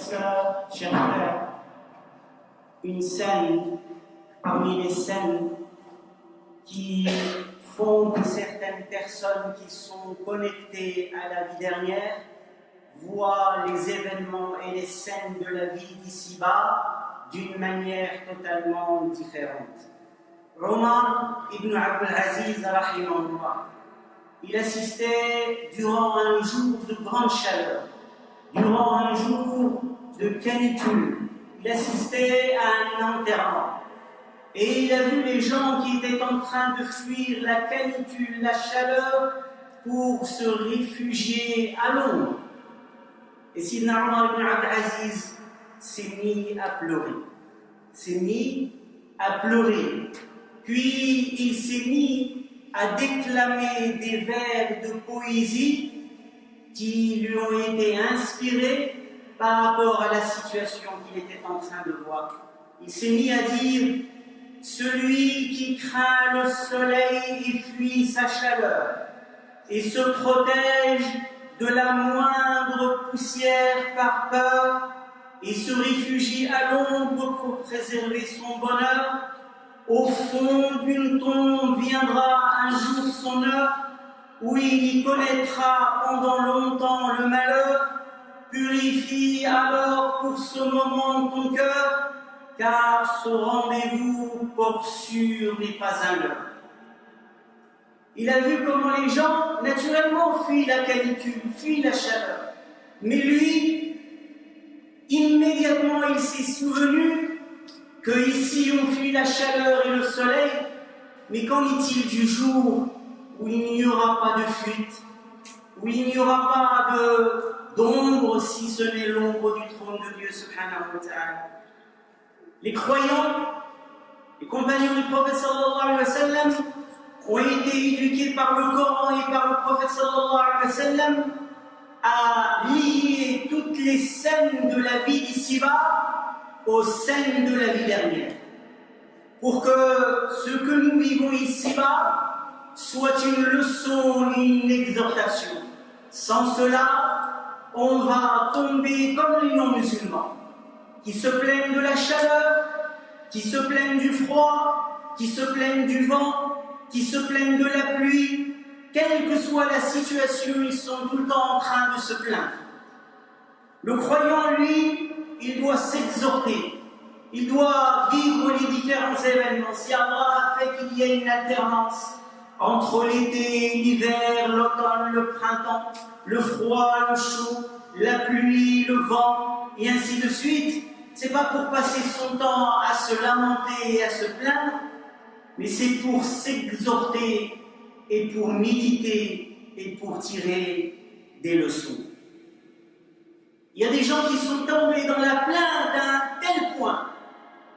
sœurs, chers frères, une scène parmi les scènes qui font que certaines personnes qui sont connectées à la vie dernière voient les événements et les scènes de la vie d'ici-bas d'une manière totalement différente. Omar ibn Abdul Aziz, rahimahullah, il assistait durant un jour de grande chaleur, durant un jour de canicule, il assistait à un enterrement. Et il a vu les gens qui étaient en train de fuir la canicule, la chaleur, pour se réfugier à l'ombre. Et Sidna Omar ibn Abdul Aziz s'est mis à pleurer. Puis il s'est mis à déclamer des vers de poésie qui lui ont été inspirés par rapport à la situation qu'il était en train de voir. Il s'est mis à dire: celui qui craint le soleil et fuit sa chaleur et se protège de la moindre poussière par peur et se réfugie à l'ombre pour préserver son bonheur, au fond d'une tombe viendra un jour son heure où il y connaîtra pendant longtemps le malheur. Purifie alors pour ce moment ton cœur, car ce rendez-vous porte sûr n'est pas un leurre. Il a vu comment les gens, naturellement, fuient la canicule, fuient la chaleur. Mais lui, immédiatement, il s'est souvenu qu'ici, on fuit la chaleur et le soleil, mais qu'en est-il du jour où il n'y aura pas de fuite, où il n'y aura pas d'ombre, si ce n'est l'ombre du trône de Dieu, subhanahu wa ta'ala. Les croyants, les compagnons du prophète sallallahu alayhi wa sallam, ont été éduqués par le Coran et par le prophète sallallahu alayhi wa sallam à lier toutes les scènes de la vie d'ici-bas aux scènes de la vie dernière, pour que ce que nous vivons ici-bas soit une leçon et une exhortation. Sans cela, on va tomber comme les non-musulmans, qui se plaignent de la chaleur, qui se plaignent du froid, qui se plaignent du vent, qui se plaignent de la pluie. Quelle que soit la situation, ils sont tout le temps en train de se plaindre. Le croyant, lui, il doit s'exhorter, il doit vivre les différents événements. Si Allah a fait qu'il y ait une alternance entre l'été, l'hiver, l'automne, le printemps, le froid, le chaud, la pluie, le vent, et ainsi de suite, c'est pas pour passer son temps à se lamenter et à se plaindre, mais c'est pour s'exhorter et pour méditer et pour tirer des leçons. Il y a des gens qui sont tombés dans la plainte à un tel point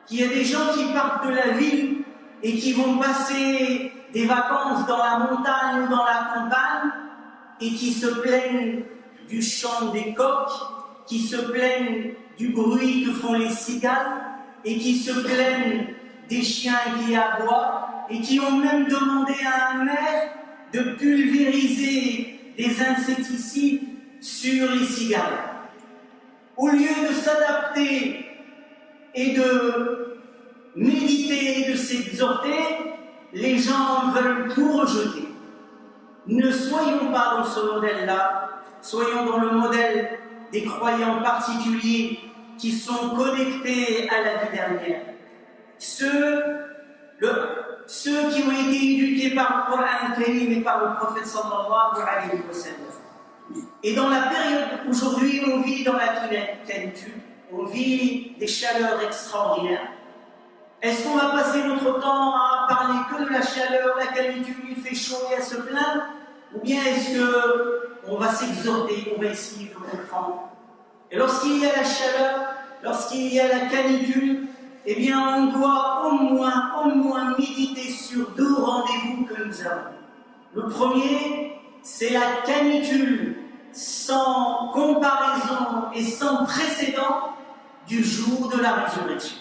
qu'il y a des gens qui partent de la ville et qui vont passer des vacances dans la montagne ou dans la campagne et qui se plaignent du chant des coqs, qui se plaignent du bruit que font les cigales et qui se plaignent des chiens qui aboient et qui ont même demandé à un maire de pulvériser des insecticides sur les cigales. Au lieu de s'adapter et de méditer et de s'exhorter, les gens veulent tout rejeter. Ne soyons pas dans ce modèle-là, soyons dans le modèle des croyants particuliers qui sont connectés à la vie dernière. Ceux qui ont été éduqués par le Coran Karim et par le prophète sallallahu alayhi wa sallam. Et dans la période aujourd'hui, on vit dans la canicule, on vit des chaleurs extraordinaires. Est-ce qu'on va passer notre temps à parler que de la chaleur, la canicule, il fait chaud et à se plaindre? Ou bien est-ce qu'on va s'exhorter, on va essayer de comprendre? Et lorsqu'il y a la chaleur, lorsqu'il y a la canicule, eh bien on doit au moins méditer sur deux rendez-vous que nous avons. Le premier, c'est la canicule sans comparaison et sans précédent du jour de la résurrection.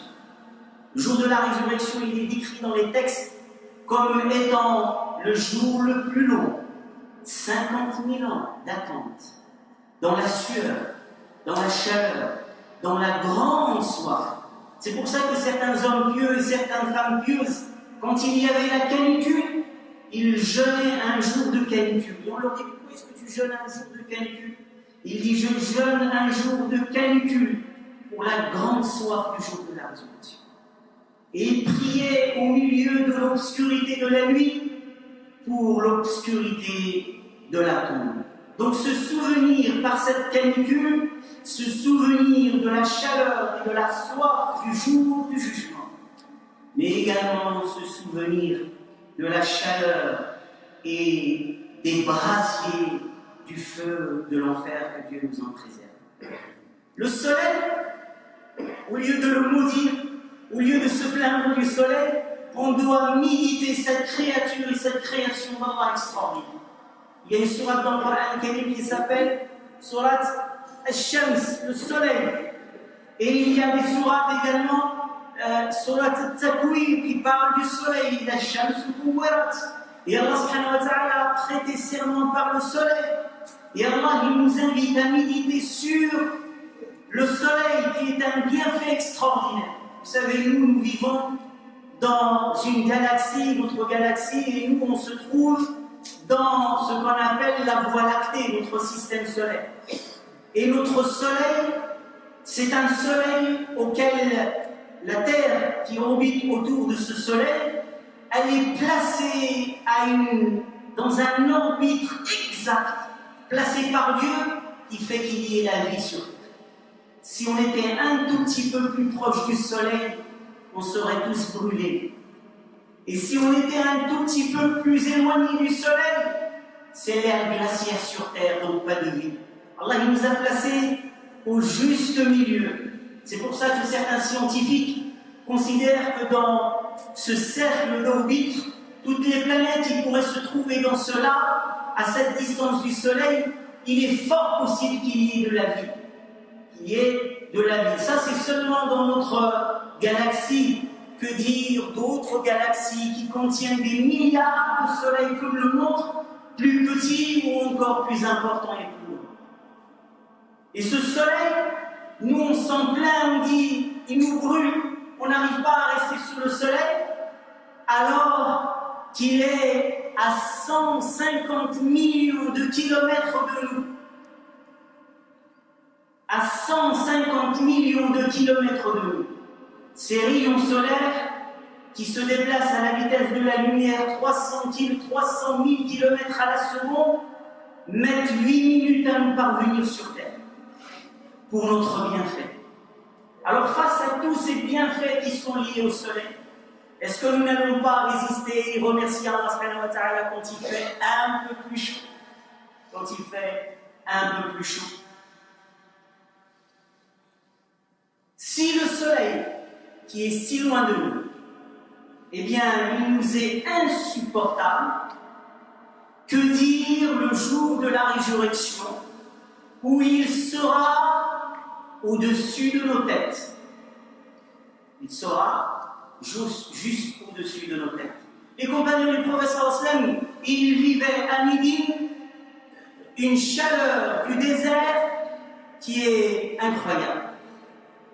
Le jour de la résurrection, il est décrit dans les textes comme étant le jour le plus long. 50 000 ans d'attente, dans la sueur, dans la chaleur, dans la grande soif. C'est pour ça que certains hommes pieux et certaines femmes pieuses, quand il y avait la canicule, ils jeûnaient un jour de canicule. Et on leur dit, pourquoi est-ce que tu jeûnes un jour de canicule? Il dit, je jeûne un jour de canicule pour la grande soif du jour de la résurrection. Et il priait au milieu de l'obscurité de la nuit pour l'obscurité de la tombe. Donc se souvenir par cette canicule, se souvenir de la chaleur et de la soif du jour du jugement, mais également se souvenir de la chaleur et des brasiers du feu de l'enfer, que Dieu nous en préserve. Le soleil, au lieu de le maudire, au lieu de se plaindre du soleil, on doit méditer cette créature et cette création d'Allah extraordinaire. Il y a une sourate dans le Coran Karim qui s'appelle sourate Al-Shams, le soleil. Et il y a des sourates également, sourate Al-Takwir, qui parle du soleil, Al-Shams Kuwarat. Et Allah subhanahu wa ta'ala a prêté serment par le soleil. Et Allah il nous invite à méditer sur le soleil qui est un bienfait extraordinaire. Vous savez, nous vivons dans une galaxie, notre galaxie, et nous on se trouve dans ce qu'on appelle la Voie lactée, notre système solaire. Et notre soleil, c'est un soleil auquel la Terre qui orbite autour de ce soleil, elle est placée dans un orbite exact, placé par Dieu, qui fait qu'il y ait la vie sur Terre. Si on était un tout petit peu plus proche du soleil, on serait tous brûlés. Et si on était un tout petit peu plus éloigné du soleil, c'est l'ère glaciaire sur Terre, donc pas de vie. Allah il nous a placés au juste milieu. C'est pour ça que certains scientifiques considèrent que dans ce cercle d'orbite, toutes les planètes qui pourraient se trouver dans cela, à cette distance du soleil, il est fort possible qu'il y ait de la vie. Qu'il y ait de la vie. Ça, c'est seulement dans notre galaxie. Que dire d'autres galaxies qui contiennent des milliards de soleils comme le nôtre, plus petits ou encore plus importants et plus lourds. Et ce soleil, nous on s'en plaint, on dit, il nous brûle, on n'arrive pas à rester sous le soleil, alors qu'il est à 150 millions de kilomètres de nous. À 150 millions de kilomètres de nous. Ces rayons solaires qui se déplacent à la vitesse de la lumière 300 000 km à la seconde mettent 8 minutes à nous parvenir sur Terre pour notre bienfait. Alors face à tous ces bienfaits qui sont liés au soleil, est-ce que nous n'allons pas résister et remercier Allah subhanahu wa ta'ala quand il fait un peu plus chaud? Quand il fait un peu plus chaud. Si le soleil qui est si loin de nous, eh bien, il nous est insupportable. Que dire le jour de la résurrection, où il sera au-dessus de nos têtes? Il sera juste au-dessus de nos têtes. Les compagnons du prophète sallam, ils vivaient à midi une chaleur du désert qui est incroyable.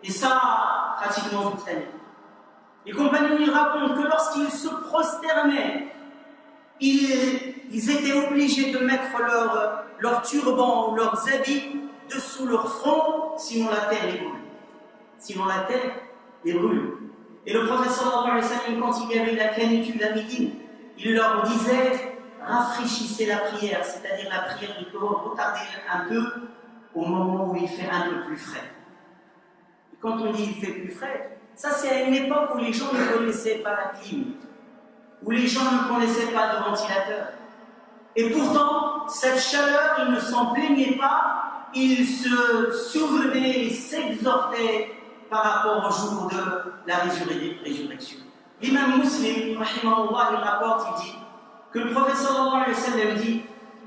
Et ça, pratiquement toute l'année. Les compagnons ils racontent que lorsqu'ils se prosternaient, ils étaient obligés de mettre leur turban ou leurs habits dessous leur front, sinon la terre les brûle. Sinon la terre les brûle. Et le prophète sallallahu alayhi wa sallam, quand il y avait la canicule à midi, il leur disait rafraîchissez la prière, c'est-à-dire la prière du corps, retardez un peu au moment où il fait un peu plus frais. Quand on dit il fait plus frais, ça c'est à une époque où les gens ne connaissaient pas la clim, où les gens ne connaissaient pas de ventilateur. Et pourtant, cette chaleur, ils ne s'en plaignaient pas, ils se souvenaient et s'exhortaient par rapport au jour de la résurrection. L'imam Muslim, rahimahullah, il rapporte, il dit que le prophète sallallahu alayhi wa sallam dit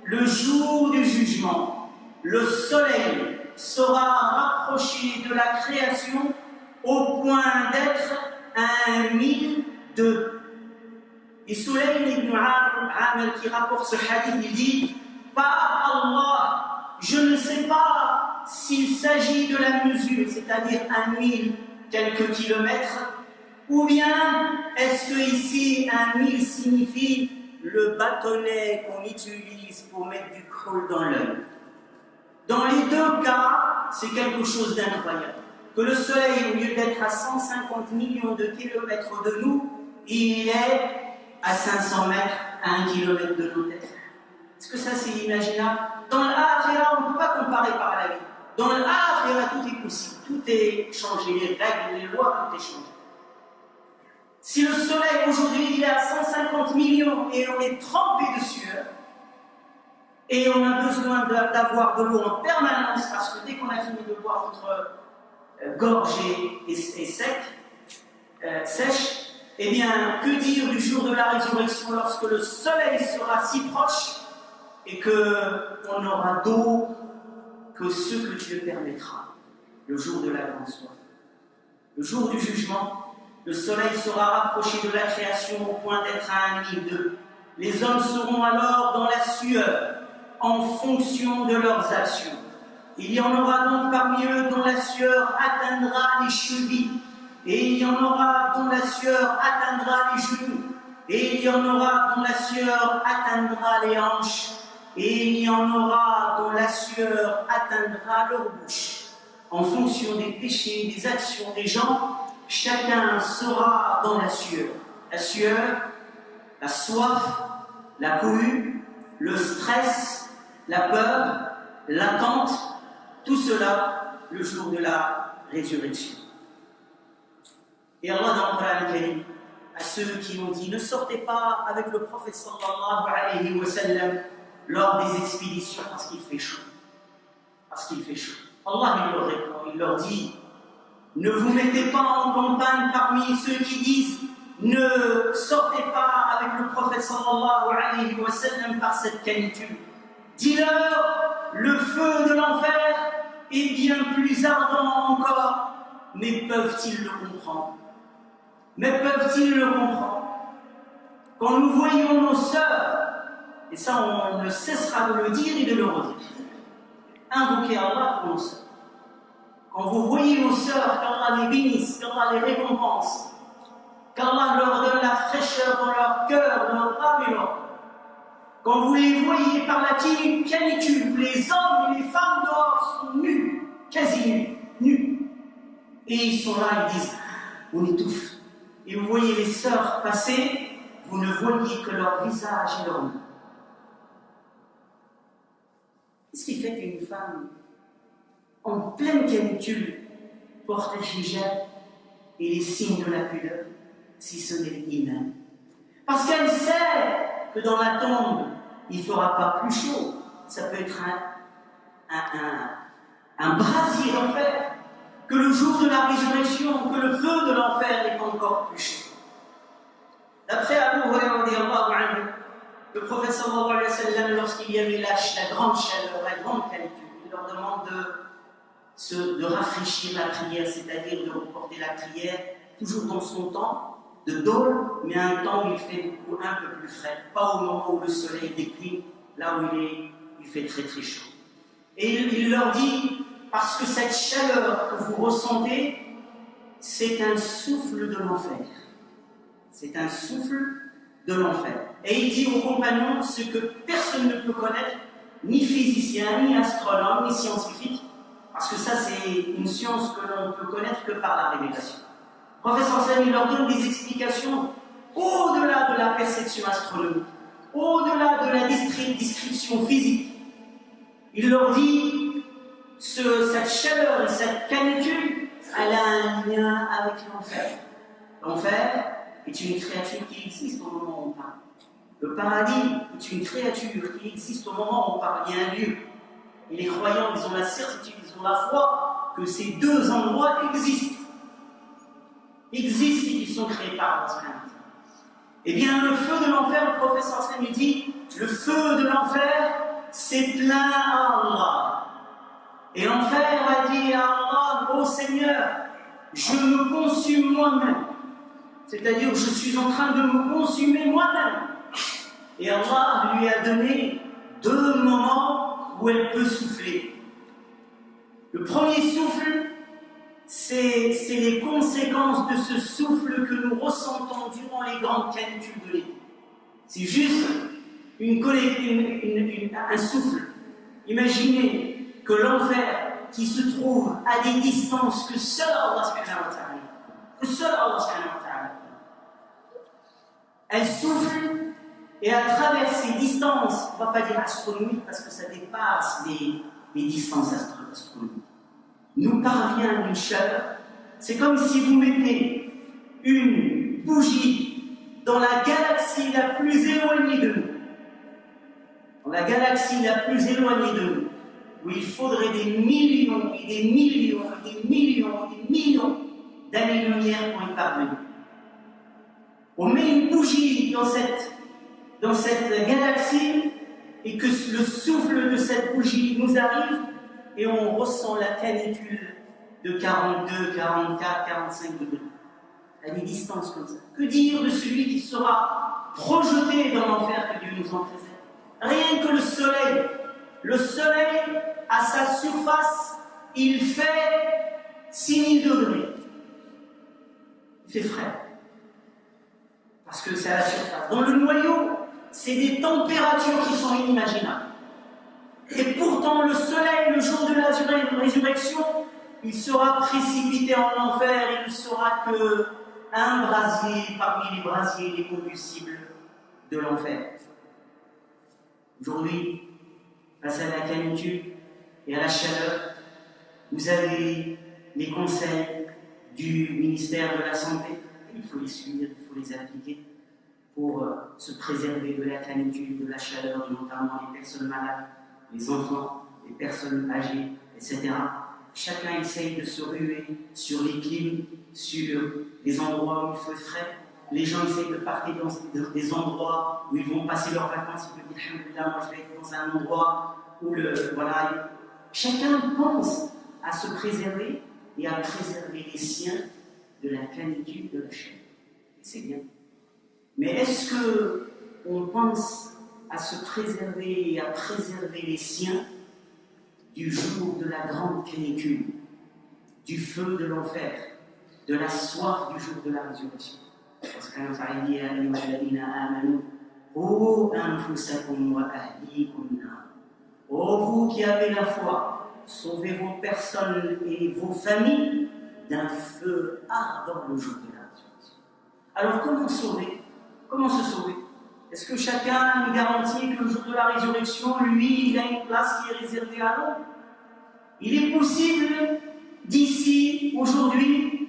le jour du jugement, le soleil sera rapproché de la création au point d'être à 1 002. Et Sulaym ibn Amr qui rapporte ce hadith, il dit par Allah, je ne sais pas s'il s'agit de la mesure, c'est-à-dire 1000 quelques kilomètres, ou bien est-ce que ici 1000 signifie le bâtonnet qu'on utilise pour mettre du creux dans l'œil? Dans les deux cas, c'est quelque chose d'incroyable. Que le soleil, au lieu d'être à 150 millions de kilomètres de nous, il est à 500 mètres, à 1 kilomètre de nos têtes. Est-ce que ça c'est imaginable? Dans l'Akhira, on ne peut pas comparer par la vie. Dans l'Akhira, tout est possible, tout est changé, les règles, les lois, tout est changé. Si le soleil aujourd'hui il est à 150 millions et on est trempé de sueur, et on a besoin d'avoir de l'eau en permanence, parce que dès qu'on a fini de boire notre gorge et sèche, eh bien, que dire du jour de la résurrection lorsque le soleil sera si proche et qu'on n'aura d'eau que ce que Dieu permettra, le jour de la grande soirée. Le jour du jugement, le soleil sera rapproché de la création au point d'être à 1002. Les hommes seront alors dans la sueur, en fonction de leurs actions. Il y en aura donc parmi eux dont la sueur atteindra les chevilles, et il y en aura dont la sueur atteindra les genoux, et il y en aura dont la sueur atteindra les hanches, et il y en aura dont la sueur atteindra leur bouche. En fonction des péchés, des actions des gens, chacun sera dans la sueur. La sueur, la soif, la cohue, le stress, la peur, l'attente, tout cela le jour de la résurrection. Et Allah dans le Coran Karim, à ceux qui ont dit ne sortez pas avec le prophète sallallahu alayhi wa sallam lors des expéditions parce qu'il fait chaud. Parce qu'il fait chaud. Allah il leur répond, il leur dit ne vous mettez pas en campagne parmi ceux qui disent ne sortez pas avec le prophète sallallahu alayhi wa sallam par cette canicule. Dis-leur, le feu de l'enfer est bien plus ardent encore, mais peuvent-ils le comprendre? Mais peuvent-ils le comprendre? Quand nous voyons nos sœurs, et ça on ne cessera de le dire et de le redire, invoquez Allah pour nos sœurs. Quand vous voyez nos sœurs, qu'Allah les bénisse, qu'Allah les récompense, qu'Allah leur donne la fraîcheur dans leur cœur, dans leur âme et leur corps. Quand vous les voyez par la canicule, les hommes et les femmes dehors sont nus, quasi nus. Et ils sont là, ils disent, on étouffe. Et vous voyez les sœurs passer, vous ne voyez que leur visage et leur nom. Qu'est-ce qui fait qu'une femme, en pleine canicule, porte le hijab et les signes de la pudeur, si ce n'est l'iman? Parce qu'elle sait que dans la tombe, il ne fera pas plus chaud. Ça peut être un brasier d'enfer. Que le jour de la résurrection, que le feu de l'enfer est encore plus chaud. D'après Abu Hurairah, le prophète sallallahu alayhi wa sallam, lorsqu'il y avait la grande chaleur, la grande canicule, il leur demande de rafraîchir la prière, c'est-à-dire de reporter la prière toujours dans son temps de dôle, mais à un temps où il fait un peu plus frais, pas au moment où le soleil décline, là où il fait très très chaud. Et il leur dit, parce que cette chaleur que vous ressentez, c'est un souffle de l'enfer. C'est un souffle de l'enfer. Et il dit aux compagnons ce que personne ne peut connaître, ni physicien, ni astronome, ni scientifique, parce que ça c'est une science que l'on ne peut connaître que par la révélation. Le professeur Sami leur donne des explications au-delà de la perception astronomique, au-delà de la description physique. Il leur dit cette chaleur et cette canicule, elle a un lien avec l'enfer. L'enfer est une créature qui existe au moment où on parle. Le paradis est une créature qui existe au moment où on parle. Il y a un lieu. Et les croyants, ils ont la certitude, ils ont la foi que ces deux endroits existent et qui sont créés par Allah. Eh bien, le feu de l'enfer, le professeur Sami dit, le feu de l'enfer, c'est plein à Allah. Et l'enfer a dit à Allah, ô Seigneur, je me consume moi-même. C'est-à-dire, je suis en train de me consumer moi-même. Et Allah lui a donné 2 moments où elle peut souffler. Le premier souffle, c'est les conséquences de ce souffle que nous ressentons durant les grandes canicules de l'été. C'est juste un souffle. Imaginez que l'enfer, qui se trouve à des distances que seul Allah subhanahu wa ta'ala, elle souffle, et à travers ces distances, on ne va pas dire astronomiques parce que ça dépasse les distances astronomiques, nous parvient une chaleur. C'est comme si vous mettez une bougie dans la galaxie la plus éloignée de nous. Dans la galaxie la plus éloignée de nous, où il faudrait des millions et des millions et des millions et des millions d'années-lumière pour y parvenir. On met une bougie dans cette galaxie et que le souffle de cette bougie nous arrive et on ressent la canicule de 42, 44, 45 degrés. À des distances comme ça. Que dire de celui qui sera projeté dans l'enfer, que Dieu nous en préserve? Rien que le soleil, à sa surface, il fait 6000 degrés. Il fait frais. Parce que c'est à la surface. Dans le noyau, c'est des températures qui sont inimaginables. Et pourtant, le soleil, le jour de la résurrection, il sera précipité en enfer, il ne sera qu'un brasier parmi les brasiers, les combustibles de l'enfer. Aujourd'hui, face à la canicule et à la chaleur, vous avez les conseils du ministère de la Santé. Il faut les suivre, il faut les appliquer pour se préserver de la canicule, de la chaleur, notamment les personnes malades, les enfants, les personnes âgées, etc. Chacun essaye de se ruer sur les clims, sur les endroits où il fait frais. Les gens essayent de partir dans des endroits où ils vont passer leurs vacances. Ils peuvent dire, alhamdoulilah, moi je vais être dans un endroit où voilà. Chacun pense à se préserver et à préserver les siens de la canicule, de la chaleur. Et c'est bien. Mais est-ce qu'on pense à se préserver et à préserver les siens du jour de la grande canicule, du feu de l'enfer, de la soif du jour de la résurrection? Parce que oh vous qui avez la foi, sauvez vos personnes et vos familles d'un feu ardent le jour de la résurrection. Alors comment sauver? Comment se sauver? Est-ce que chacun a une garantie que le jour de la résurrection, lui, il a une place qui est réservée à l'homme? Il est possible, d'ici, aujourd'hui,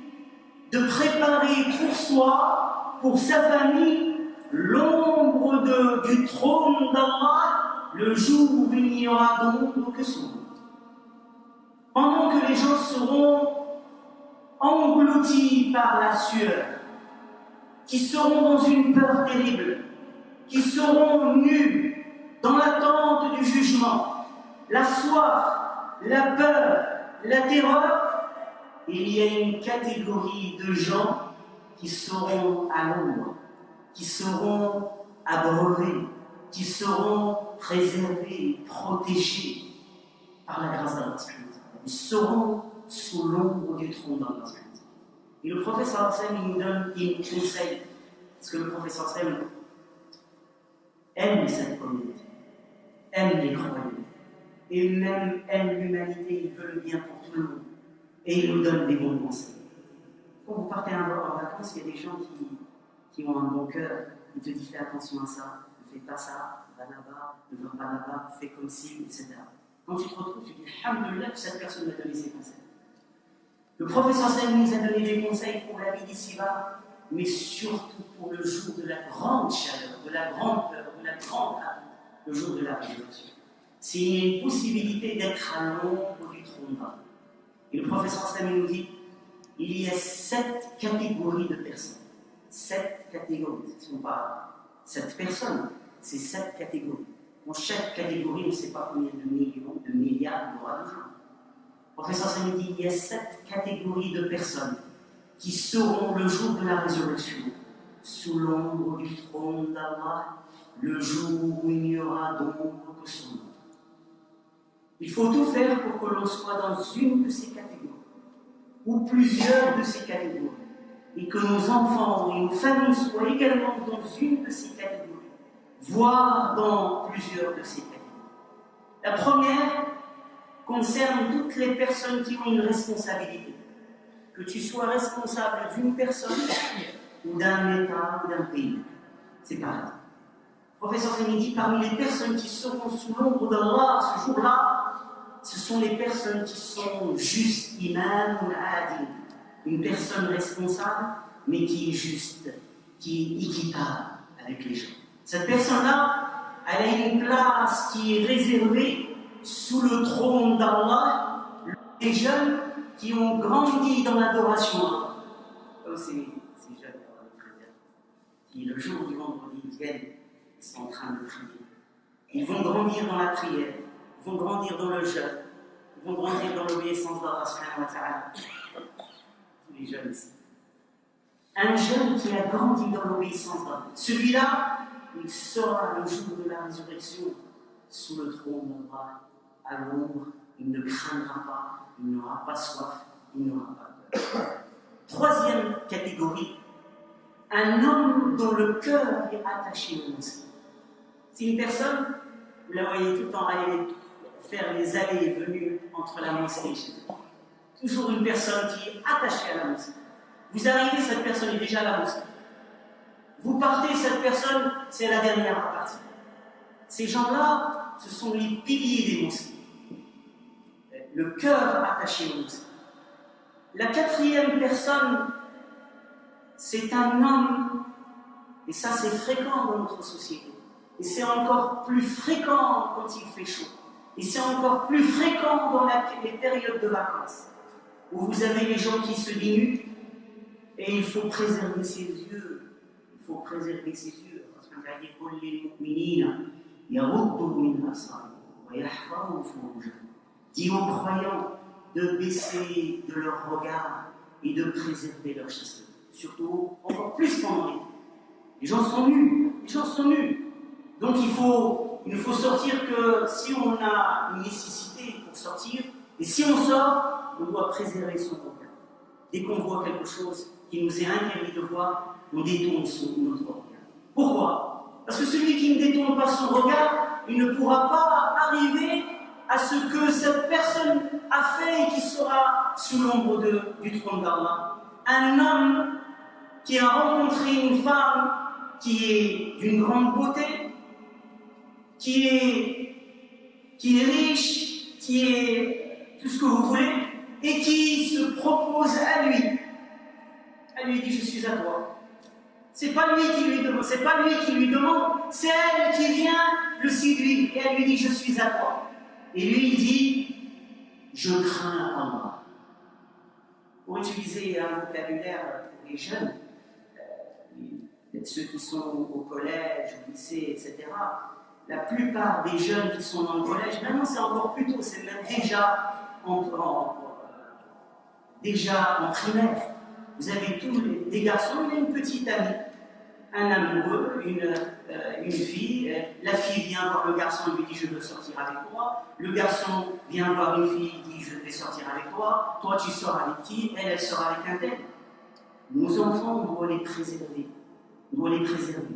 de préparer pour soi, pour sa famille, l'ombre du trône d'Allah, le jour où il n'y aura d'ombre que son nom. Pendant que les gens seront engloutis par la sueur, qui seront dans une peur terrible, qui seront nus dans l'attente du jugement, la soif, la peur, la terreur, il y a une catégorie de gens qui seront à l'ombre, qui seront abreuvés, qui seront préservés, protégés par la grâce d'Allah. Ils seront sous l'ombre du trône d'Allah. Et le professeur Hassan nous donne des conseils, parce que le professeur Hassan aime cette communauté, aime les croyants, et même aime l'humanité, il veut le bien pour tout le monde, et il nous donne des bons conseils. Quand vous partez en vacances, il y a des gens qui ont un bon cœur, ils te disent fais attention à ça, ne fais pas ça, va là-bas, ne va pas là-bas, fais comme ci, etc. Quand tu te retrouves, tu dis alhamdoulilah que cette personne m'a donné ses conseils. Le professeur Sam nous a donné des conseils pour la vie d'ici-bas, mais surtout pour le jour de la grande chaleur, de la grande peur, de la grande âme, le jour de la résurrection. C'est une possibilité d'être à l'ombre du trône d'Allah. Et le professeur Sam nous dit il y a 7 catégories de personnes. 7 catégories. Ce ne sont pas 7 personnes, c'est 7 catégories. Dans chaque catégorie, on ne sait pas combien de millions, de milliards, de droits de gens. Le professeur Sam dit il y a 7 catégories de personnes qui seront le jour de la résurrection sous l'ombre du trône d'Allah, le jour où il n'y aura d'ombre que son nom. Il faut tout faire pour que l'on soit dans une de ces catégories, ou plusieurs de ces catégories, et que nos enfants et nos familles soient également dans une de ces catégories, voire dans plusieurs de ces catégories. La première concerne toutes les personnes qui ont une responsabilité. Que tu sois responsable d'une personne, ou d'un État, ou d'un pays. C'est pareil. Le professeur Zeni dit, parmi les personnes qui seront sous l'ombre d'Allah ce jour-là, ce sont les personnes qui sont justes, imam ou adil. Une personne responsable, mais qui est juste, qui est équitable avec les gens. Cette personne-là, elle a une place qui est réservée sous le trône d'Allah, les jeunes qui ont grandi dans l'adoration. Comme ces jeunes qui, le jour du vendredi, viennent, ils sont en train de prier. Ils vont grandir dans la prière, ils vont grandir dans le jeûne, ils vont grandir dans l'obéissance d'Allah subhanahu wa ta'ala. Tous les jeunes ici. Un jeune qui a grandi dans l'obéissance d'Allah, celui-là, il sera le jour de la résurrection sous le trône d'Allah, à l'ombre, il ne craindra pas, il n'aura pas soif, il n'aura pas peur. Troisième catégorie, un homme dont le cœur est attaché au mosquée. C'est une personne, vous la voyez tout le temps aller faire les allées et venues entre la mosquée et chez vous. Toujours une personne qui est attachée à la mosquée. Vous arrivez, cette personne est déjà à la mosquée. Vous partez, cette personne, c'est la dernière à partir. Ces gens-là, ce sont les piliers des mosquées. Le cœur attaché aux mosquées. La quatrième personne, c'est un homme, et ça c'est fréquent dans notre société, et c'est encore plus fréquent quand il fait chaud, et c'est encore plus fréquent dans les périodes de vacances, où vous avez les gens qui se dénudent, et il faut préserver ses yeux, il faut préserver ses yeux, parce qu'on va dire dit aux croyants de baisser de leur regard et de préserver leur chasteté. Surtout, encore plus pendant l'été. Les gens sont nus, Donc il faut sortir que si on a une nécessité pour sortir, et si on sort, on doit préserver son regard. Dès qu'on voit quelque chose qui nous est interdit de voir, on détourne notre regard. Pourquoi? Parce que celui qui ne détourne pas son regard, il ne pourra pas arriver à ce que cette personne a fait et qui sera sous l'ombre du trône d'Allah. Un homme qui a rencontré une femme qui est d'une grande beauté, qui est riche, qui est tout ce que vous voulez, et qui se propose à lui. Elle lui dit, je suis à toi. C'est pas lui qui lui demande, c'est elle qui vient le séduire, et elle lui dit, je suis à toi. Et lui, il dit, je crains Allah. Pour utiliser un vocabulaire pour les jeunes, ceux qui sont au collège, au lycée, etc., la plupart des jeunes qui sont dans le collège, maintenant c'est encore plus tôt, c'est même déjà en primaire. Vous avez tous des garçons, il y a une petite amie, un amoureux, une fille. La fille vient voir le garçon et lui dit je veux sortir avec toi. Le garçon vient voir une fille et dit je vais sortir avec toi. Toi tu sors avec qui? Elle sort avec un tel. Nos enfants, on doit les préserver.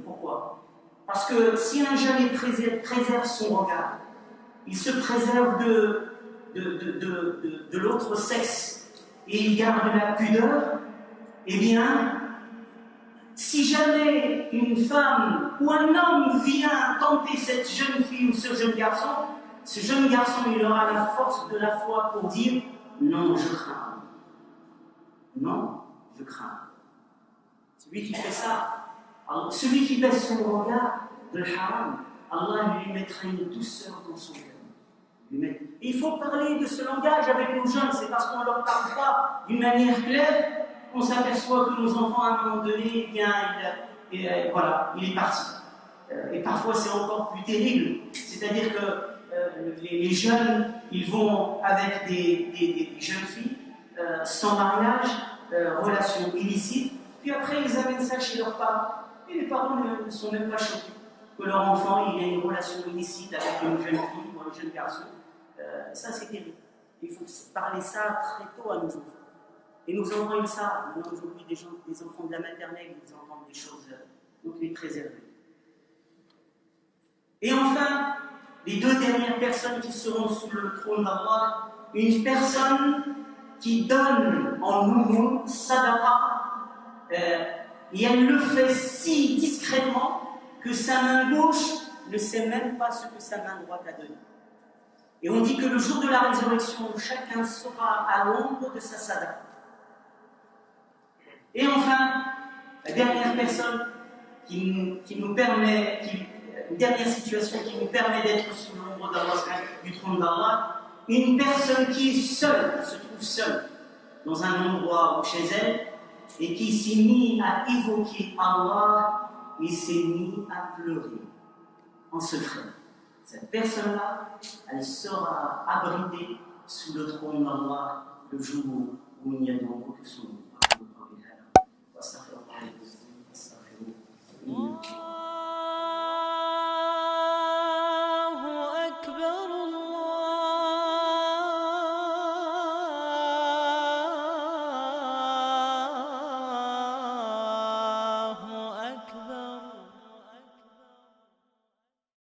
Pourquoi? Parce que si un jeune préserve son regard, il se préserve de l'autre sexe et il garde la pudeur, eh bien, si jamais une femme ou un homme vient tenter cette jeune fille ou ce jeune garçon, il aura la force de la foi pour dire « Non, je crains. Non, je crains. » Celui qui fait ça, celui qui baisse son regard de haram, Allah lui mettra une douceur dans son cœur. Et il faut parler de ce langage avec nos jeunes, c'est parce qu'on ne leur parle pas d'une manière claire qu'on s'aperçoit que nos enfants, à un moment donné, eh bien, il est parti. Et parfois, c'est encore plus terrible. C'est-à-dire que les jeunes, ils vont avec des jeunes filles, sans mariage, relations illicites, puis après, ils amènent ça chez leurs parents. Et les parents ne sont même pas choqués que leur enfant il ait une relation illicite avec une jeune fille ou un jeune garçon. Ça, c'est terrible. Il faut parler ça très tôt à nos enfants. Et nos enfants, ils savent. Maintenant, aujourd'hui, des enfants de la maternelle, ils entendent des choses, donc les préserver. Et enfin, les deux dernières personnes qui seront sous le trône d'Allah, une personne qui donne en nous sadaqa, et elle le fait si discrètement que sa main gauche ne sait même pas ce que sa main droite a donné. Et on dit que le jour de la résurrection, chacun sera à l'ombre de sa sadaqa. Et enfin, la dernière personne une dernière situation qui nous permet d'être sous l'ombre d'Allah, du trône d'Allah, une personne qui est seule, se trouve seule, dans un endroit ou chez elle, et qui s'est mis à évoquer Allah et s'est mis à pleurer en secret. Cette personne-là, elle sera abritée sous le trône d'Allah le jour où il n'y a donc que son nom.